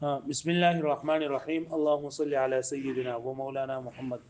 بسم الله الرحمن الرحيم. اللهم صل على سيدنا ومولانا محمد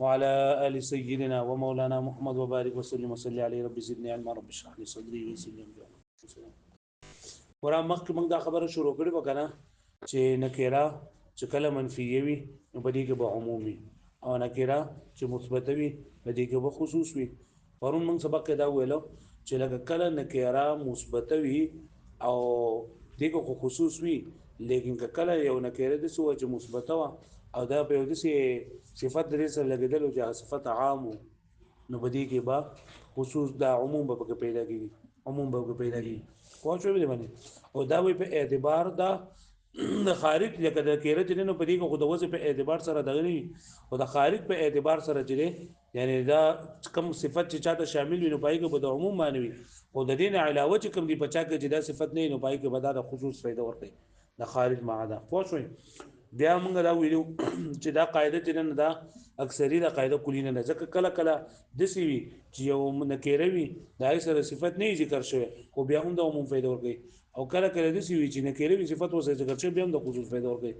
وعلى آل سيدنا ومولانا محمد وبارك وسلم وصل عليه. رب زدني علما، رب اشرح لي صدري ويسر لي امري. ورا مخکې موږ دا خبره شروع کړې وه کنه چې نکره چې کله منفیه وي نو په دې کې به عمومي او نکره چې مثبته وي په دې کې به خصوص وي. پرون موږ سبق کې دا ویلو چې لکه کله نکره مثبته وي او دې کې خو خصوص وي، لیکن که کله یو نکره داسې وه چې مثبته وه او دا په یو داسې صفت درې سره لګېدل چې هغه صفت عام و، نو په دې کې به خصوص دا عموم به پکې پیدا کېږي، عموم به پکې پیدا کېږي. پوه شوې دې باندې؟ او دا وایي په اعتبار دا د خارج لکه د کیره چې نو په دې کې خو د وضع په اعتبار سره دغه نه وي، او د خارج په اعتبار سره چې یعنی دا کم صفت چې چاته شامل وي نو پای کې به د عموم معنی وي، او د دې نه علاوه چې کوم دی په چا کې چې دا صفت نه نو پای کې به دا د خصوص فائدہ ورکړي د خارج معاده. پوه شوې؟ بیا موږ دا ویلو چې دا قاعده چې نه دا اکثری دا قاعده کلی نه ځکه کله کله دسی وي چې یو نکره وي دا سره صفت نه ذکر شوی خو بیا هم د عموم فائدہ ورکړي، او کله کله دسی وي چې نکره وي صفت وسه ذکر شوی بیا هم د خصوص فائدہ ورکړي.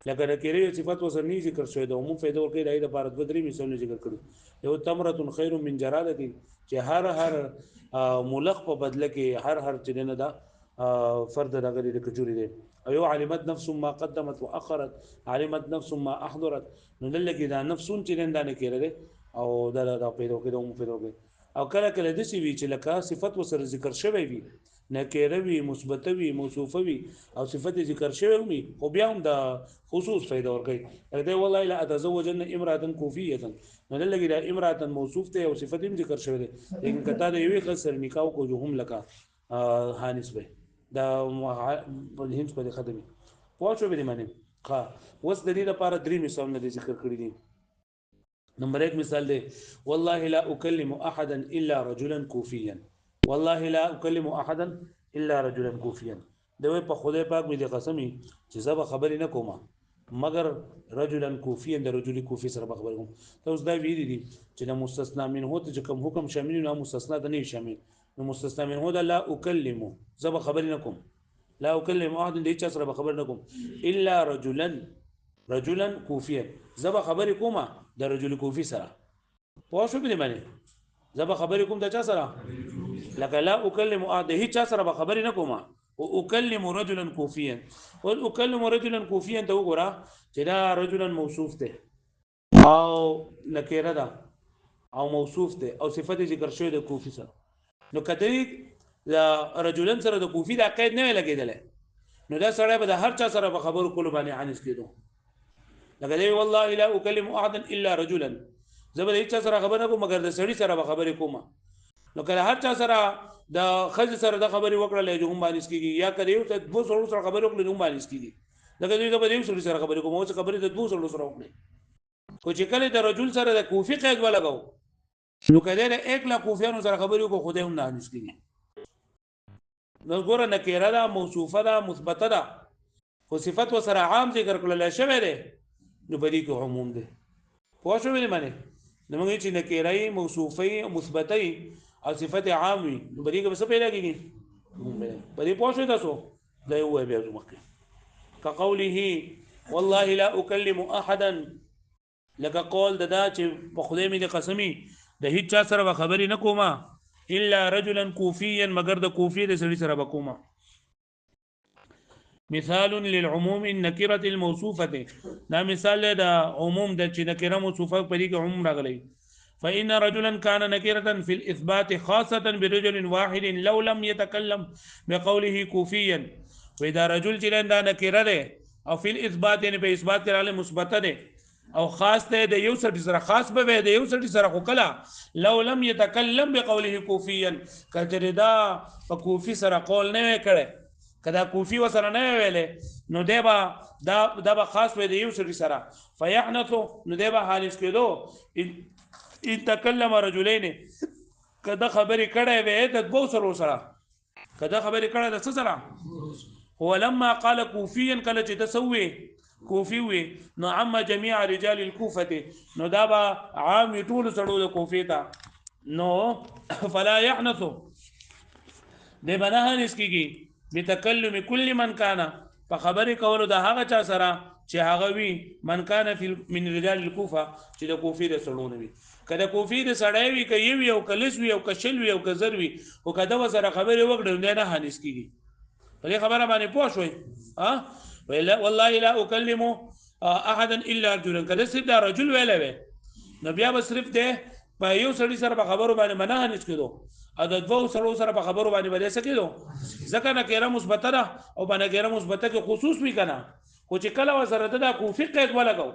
لکه نکره وي صفت وسه نه ذکر شوی د عموم فائدہ ورکړي. دای د بار د درې مثالونه ذکر کړو. یو تمره خیر من جراده چې هر ملخ په بدله کې هر چې نه دا فرد دغه د کجوري دی. او یو علمت نفس ما قدمت واخرت، علمت نفس ما احضرت، نو دلته دا نفسون چې نه نه کېره دي او دا پیدا کېدو مو پیدا کېدو. او کله کله د سی وی چې لکه صفت وسره ذکر شوی وي نکره وي مثبته وي موصوفه وي او صفت ذکر شوی وي خو بیا هم د خصوص فائدہ ورکړي. دا والله لا اتزوجن امراه کوفیه، نو دلته دا امراه موصوف ته او صفت هم ذکر شوی دي، لیکن کته د یوې خسر نکاح کو جو هم لکه حانس به دا هند په خدمت. پوه شو به معنی ها. وس د دې لپاره درې مثالونه ذکر کړی دي. نمبر 1 مثال دی والله لا اكلم احدا الا رجلا كوفيا، والله لا اكلم احدا الا رجلا كوفيا. دوی په خدای پاک مې د قسمی چې زب خبرې نه کومه مگر رجلا کوفيا، د رجل کوفي سره خبرې کوم. ته اوس دا ویری دي چې د مستثنا منه ته چې کوم حکم شامل نه مستثنا د نه شامل، نو مستثنا منه د لا اكلم زب خبرې نه کوم، لا اكلم احد د هیڅ سره خبر نه کوم الا رجلا کوفيا، زب خبرې کومه د رجل کوفي سره. پوه شو به معنی؟ زب خبرې کوم د چا سره؟ لکه لا اكلم احد د هیڅ سره خبرې نه کومه او اكلم رجلا كوفيا. او اكلم رجلا كوفيا ته وګوره چې دا رجلا موصوف ده او نکره ده او موصوف ده او صفت ذکر شوی د کوفي سره، نو کدی لا رجلن سره د کوفي د قید نه لګیدل، نو دا سره به د هر چا سره په خبرو کول باندې عنس کېدو. لکه دی والله لا اكلم احدا الا رجلا، زبر هیڅ سره خبر نه کوم مگر د سړي سره به خبرې کوم. نو کله هر چا سره د خځې سره د خبرې وکړل چې هم باندې کیږي، یا کړي یو ته دوه سره خبرې وکړل هم باندې کیږي. لکه دوی د یو سره خبرې کوم او څه خبرې د دوه سره وکړي. خو چې کله د رجل سره د کوفي قید ولګاو نو کله د 1 لا کوفیانو سره خبرې وکړو خدای هم نه کیږي. نو ګوره نکره ده موصوفه ده مثبته ده خو صفت وسره عام ذکر کړل شوی دی نو بدی کې عموم ده. پوه شو به معنی؟ نو موږ چې نکره موصوفه مثبته او صفت عام وي نو بدی کې څه پیدا کیږي؟ بدی. پوه شو تاسو؟ دا یو بیا مخکې كقوله والله لا اكلم احدا، لکه قول دا چې په خدای مې د قسمی د هیڅ چا سره خبرې نه کومه الا رجلا کوفيا مگر د کوفي د سړي سره بکومه. مثال للعموم النكره الموصوفه، دا مثال د عموم د چې نکره موصوفه په دې کې عموم راغلی. فإن رجلا كان نكرة في الإثبات خاصة برجل واحد لو لم يتكلم بقوله كوفيا، وإذا رجل چې دا نکره ده او في الإثبات یعنی په اثبات کې راغلی مثبت ده او خاص ته د یو سړي سره خاص به د یو سړي سره خو کله لو لم يتكلم بقوله كوفيا، کله دا په کوفي سره قول نه کړي کدا کوفي وسره نه ویلې نو دیبا دا خاص به د یو سړي سره فيحنث، نو دیبا حالس کېدو ان تکلم رجلين، کدا خبرې کړي وې د دوه سره کدا خبرې کړي د څه سره. هو لما قال كوفيا کله چې تسوي کوفي وي نو عم جميع رجال الكوفه، نو دا به عام ټول سړو د کوفي ته، نو فلا يحنث د بنه نس کیږي بتکلم كل من كان په خبرې کولو د هغه چا سره چې هغه وي من کان فی من رجال الکوفه چې د کوفی د سړونه وي کله کوفی د سړی وي که یو او کلس وي او کشل وي او کزر وي او کده وسره خبرې وکړي نه حانس کیږي په دې خبره باندې پوه شوي والله لا اکلم احدا الا رجلا کده سید رجل ویلوي نو بیا به صرف ده په یو سړي سره په خبرو باندې منه نس کېدو او د دوه سړو سره په خبرو باندې بده سکیدو ځکه نه کېره مثبته ده او باندې کېره مثبته کې خصوص وی کنه خو چې کله وسره د کوفی قید ولګاو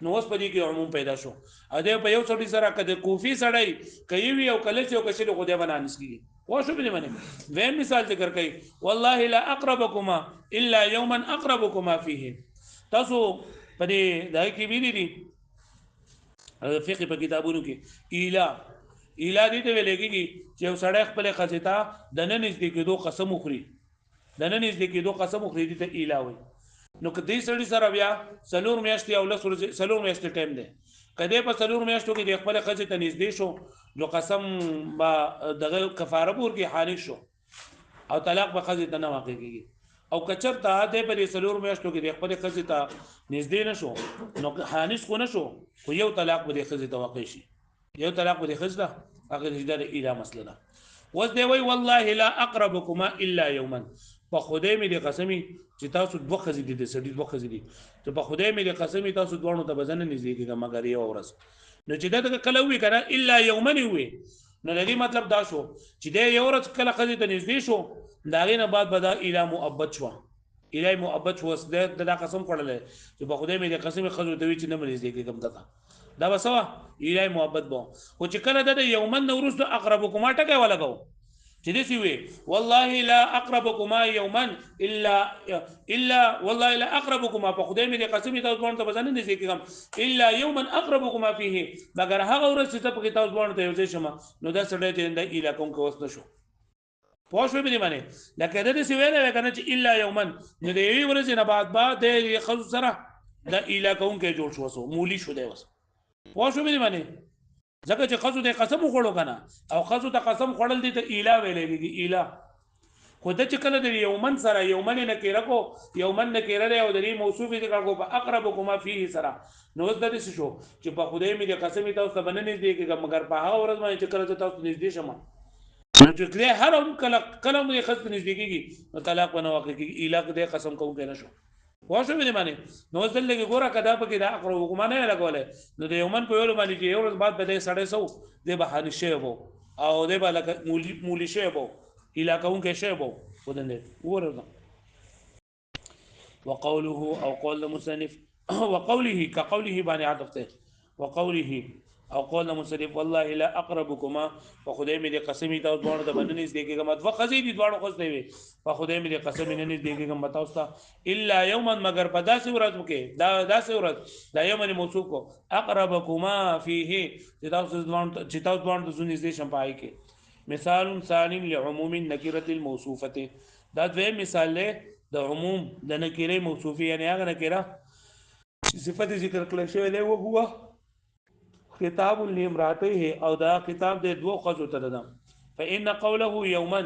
نو اوس په دې کې عموم پیدا شو ا دې په یو سړي سره کده کوفی سړی کوي او کله چې کشل خو دې باندې نس کیږي وا شو به باندې و مثال ذکر کوي والله لا اقربكما الا يوما اقربكما فيه تاسو په دې دای کې ویلي دي فقه په کتابونو کې اله دې ته ویل کېږي چې یو سړی خپل خزیتا د نن نږدې کېدو قسم وخوري د نن نږدې کېدو قسم وخوري دې ته اله وایي نو که دې سړي سره بیا څلور میاشتې او لس ورځې څلور میاشتې ټایم دی که دې په څلور میاشتو کې د خپل ښځې ته نږدې شو نو قسم به دغه کفاره به ورکړي حانس شو او طلاق به ښځې ته نه واقع کېږي او که چېرته دی په دې څلور میاشتو کې د خپلې ښځې ته نږدې نه شو نو حانس خو نه شو خو یو طلاق به د ښځې ته واقع شي یو طلاق به د ښځې ته هغه د اله مسله ده اوس دی وایي والله لا اقربكما الا يوما په خدای مې د قسمي چې تاسو دوه ښځې دي د سړي دوه ښځې دي چې په خدای مې د قسمي تاسو دواړو ته به زه نه نږدې کېږم مګر یوه ورځ نو چې دا کله ووي که نه الا یوما وي نو د دې مطلب دا شو چې دی یو ورځ کله ښځې ته نږدې شو د هغې نه بعد به دا اله مؤبد شوه اله مؤبد شو دا قسم خوړلی چې په خدای مې د قسمي ښځو ته وي چې نه به نږدې کېږم دته دا به څه وه اله مؤبد به خو چې کله د یومن نه وروسته اقربکما ټکی ولګو چې داسې وي والله لا اقربكما يوما الا والله لا اقربكما په خدای مې د قسمي تاسو باندې به نه نږدې کېږم الا يوما اقربكما فيه مګر هغه ورځ چې ته پکې تاسو باندې یو ځای شم نو دا سړی چې د اله کوم کې وس نه شو پوه شوې به دې باندې لکه داسې ویلی که نه چې الا یوما نو د یوې ورځې نه بعد د ښځو سره د اله کوونکی جوړ شو وسو مولی شو دی اوس پوه شوې به دې باندې ځکه چې ښځو ته قسم وخوړو که نه او ښځو ته قسم خوړل دي ته اله ویلی کېږي اله خو ده چې کله د یومن سره یومن نکیره کو یومن نکیره دی او د دې موصوف یې ذکر کو په اقربکما فيه سره نو اوس دا داسې شو چې په خدای مې د قسمې تاسو ته به نه نږدې کېږم مګر په هغه ورځ باندې چې کله زه تاسو ته نږدې شم نو چې کله هر کله مو د ښځې ته نږدې کېږي نو طلاق به نه واقع کېږي اله خدای قسم کوونکی نه شو پوه شوې دې باندې نو اوس دلته کې ګوره که دا پکې دا اقربکما نه یې لګولی نو د یومن په ویلو باندې چې یو ورځ بعد به دی سړی څه دی به حانس شوی به او دی به لکه مولی شوی به اله کوونکی شوی به ودندې وګوره وقوله او قول المصنف وقوله كقوله باندې عطف ته وقوله او قول المصنف والله لا اقربكما فخدای مې د قسمی تاسو باندې د باندې نږدې کېږم دوه ښځې دي دواړو ښځې وي فخدای مې د قسمی نه نږدې کېږم تاسو ته الا یوما مگر په داسې ورځ کې داسې ورځ دا یوم موصوف کو اقربكما فيه چې تاسو باندې نږدې شم پای کې مثال ثاني لعموم النكره الموصوفه دا دوی مثال له د عموم د نکره موصوفه یعنی هغه نکره صفت ذکر کړل شوی دی او هو خطاب لامراته او دا خطاب د دوه خزو ته ده فان قوله يوما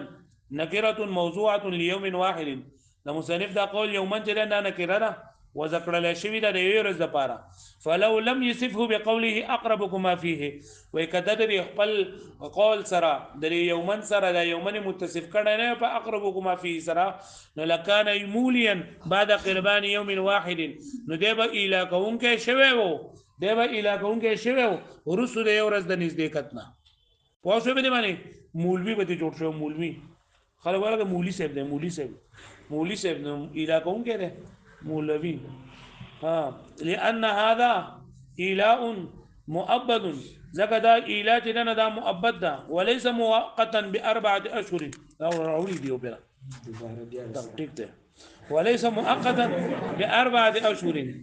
نكره موضوعه ليوم واحد د مصنف دا قول يوما چې نه نکره ده وذكر له شوی د یو ورځ لپاره فلو لم يصفه بقوله اقربكما فيه وکدد خپل قول سره د یومن سره د یومن متصف کړه نه په اقربكما فيه سره نو لکان موليا بعد قربان يوم واحد نو دی به اله کوم کې شوی وو دی به اله کوم کې شوی وو ورسو د یو ورځ د نږدې کتنه پوه شو به دی باندې مولوی به جوړ شو مولوی خلک ورته مولوی صاحب دی مولوی صاحب نو اله کوم کې دی مولوی لأن هذا إله مؤبد زكدا إله جننا دا مؤبد دا وليس مؤقتا بأربعة أشهر راولي ديو بلا وليس مؤقتا بأربعة أشهر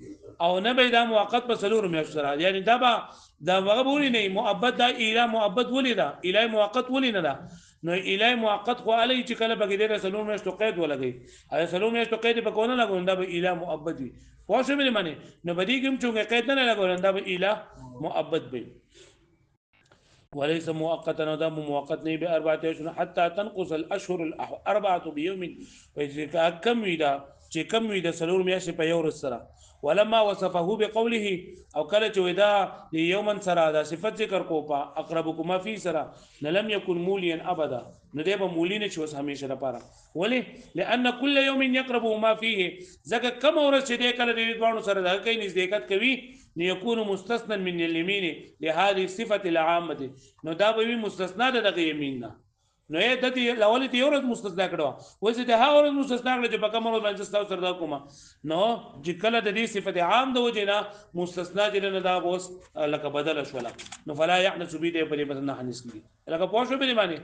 او نبي دا مؤقت بسلور میاشتو يعني دا بغبوني نه مؤبد دا إله مؤبد ولي دا إله مؤقت ولي نه دا نو اله مؤقت خو علی چې کله بګی د سلور میاشتو قید ولګي ا سلور میاشتو قید په کونه لګول دا به اله مؤبد وي خو څه مې معنی نو بدی کوم چې قید نه لګول دا به اله مؤبد وي وليس مؤقتا ودام مؤقت نه بأربعة أشهر حتى تنقص الأشهر الأربعة بيوم وإذا كم ويدا چې کم وي د سلور میاشتې په یو ورځ سره ولما وصفه بقوله او کله چې ودا یوما سره دا صفت ذکر کو په اقربكما فی سره لم يكن موليا ابدا نو دی به مولی نه چې اوس همیشه لپاره ولی لأن كل يوم يقرب ما فيه ځکه کم ورځ چې دی کله د دوانو سره دا کوي نزدېکت کوي ليكون مستثنى من اليمين لهذه الصفة العامة نو دا به مستثنا ده دغه یمین نه نو یې د دې لول دې ورځ مستثنا کړو وځي د ها ورځ مستثنا کړو چې په کوم ورځ باندې تاسو سره دا کومه نو چې کله د دې صفت عام د وجه نه مستثنا دې نه دا اوس لکه بدل شولا نو فلا يحدث به دې په دې بدل نه حنس کړي لکه پوښښ به دې باندې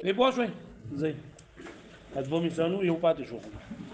نه پوښښ زين اځبو مثالو یو پاتې شو